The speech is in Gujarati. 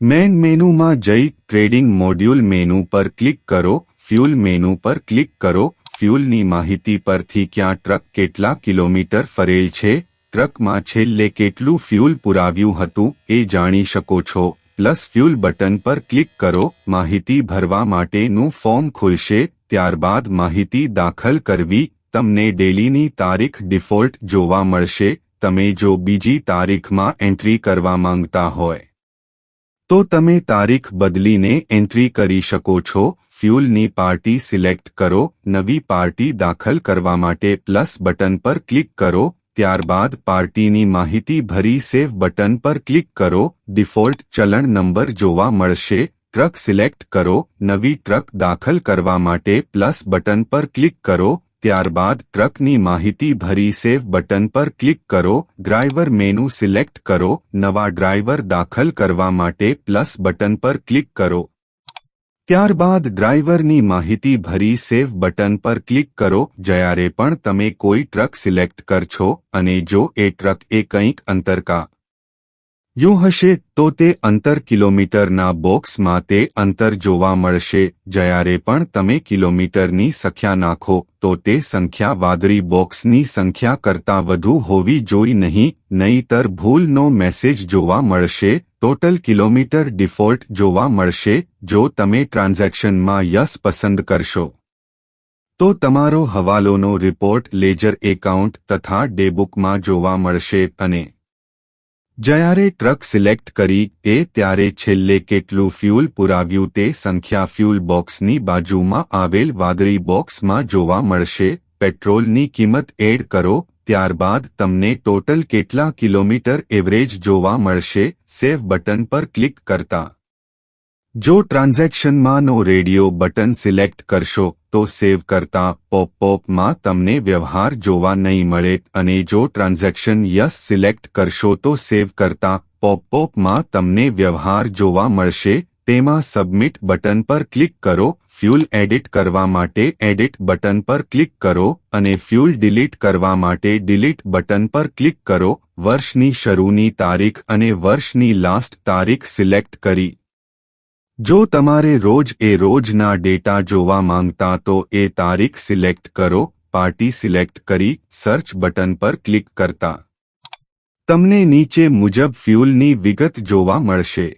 મેન મેનુમાં જઈ ટ્રેડિંગ મોડ્યુલ મેનુ પર ક્લિક કરો, ફ્યુલ મેનુ પર ક્લિક કરો। ફ્યુલની માહિતી પરથી ક્યાં ટ્રક કેટલા કિલોમીટર ફરેલ છે, ટ્રકમાં છેલ્લે કેટલું ફ્યુલ પુરાવ્યું હતું એ જાણી શકો છો। પ્લસ ફ્યુલ બટન પર ક્લિક કરો, માહિતી ભરવા માટેનું ફોર્મ ખુલશે। ત્યારબાદ માહિતી દાખલ કરવી। તમને ડેલીની તારીખ ડિફોલ્ટ જોવા મળશે। તમે જો બીજી તારીખમાં એન્ટ્રી કરવા માંગતા હોય તો તમે તારીખ બદલીને એન્ટ્રી કરી શકો છો। ફ્યુલની પાર્ટી સિલેક્ટ કરો। નવી પાર્ટી દાખલ કરવા માટે પ્લસ બટન પર ક્લિક કરો। ત્યારબાદ પાર્ટીની માહિતી ભરી સેવ બટન પર ક્લિક કરો। ડિફોલ્ટ ચલણ નંબર જોવા મળશે। ટ્રક સિલેક્ટ કરો। નવી ટ્રક દાખલ કરવા માટે પ્લસ બટન પર ક્લિક કરો। ત્યારબાદ ટ્રકની માહિતી ભરી સેવ બટન પર ક્લિક કરો। ડ્રાઈવર મેનુ સિલેક્ટ કરો। નવા ડ્રાઈવર દાખલ કરવા માટે પ્લસ બટન પર ક્લિક કરો। ત્યારબાદ ડ્રાઈવરની માહિતી ભરી સેવ બટન પર ક્લિક કરો। જ્યારે પણ તમે કોઈ ટ્રક સિલેક્ટ કરશો અને જો એ ટ્રક એ કંઈક અંતર કાપ્યું હશે તો તે અંતર કિલોમીટરના બોક્સમાં તે અંતર જોવા મળશે। જ્યારે પણ તમે કિલોમીટરની સંખ્યા નાખો તો તે સંખ્યા વાદળી બોક્સની સંખ્યા કરતાં વધુ હોવી જોઈએ નહીં, નહીંતર ભૂલનો મેસેજ જોવા મળશે। ટોટલ કિલોમીટર ડિફોલ્ટ જોવા મળશે। જો તમે ટ્રાન્ઝેક્શનમાં યસ પસંદ કરશો તો તમારો હવાલોનો રિપોર્ટ લેજર એકાઉન્ટ તથા ડેબુકમાં જોવા મળશે અને જ્યારે ટ્રક સિલેક્ટ કરી ત્યારે છેલ્લે કેટલું ફ્યુલ પુરાવ્યું તે સંખ્યા ફ્યુલ બોક્સની બાજુમાં આવેલ વાદળી બોક્સમાં જોવા મળશે। પેટ્રોલની કિંમત એડ કરો। ત્યારબાદ તમને ટોટલ કેટલા કિલોમીટર એવરેજ જોવા મળશે। સેવ બટન પર ક્લિક કરતા જો ટ્રાન્ઝેક્શનમાંનો રેડિયો બટન સિલેક્ટ કરશો તો સેવ કરતા પોપ-અપમાં તમને વ્યવહાર જોવા નહીં મળે અને જો ટ્રાન્ઝેક્શન યસ સિલેક્ટ કરશો તો સેવ કરતા પોપ-અપમાં તમને વ્યવહાર જોવા મળશે। તેમાં સબમિટ બટન પર ક્લિક કરો। ફ્યુલ એડિટ કરવા માટે એડિટ બટન પર ક્લિક કરો અને ફ્યુલ ડિલીટ કરવા માટે ડિલીટ બટન પર ક્લિક કરો। વર્ષની શરૂની તારીખ અને વર્ષની લાસ્ટ તારીખ સિલેક્ટ કરી। જો તમારે રોજના ડેટા જોવા માંગતા તો એ તારીખ સિલેક્ટ કરો। પાર્ટી સિલેક્ટ કરી સર્ચ બટન પર ક્લિક કરતા તમને નીચે મુજબ ફ્યુલની વિગત જોવા મળશે।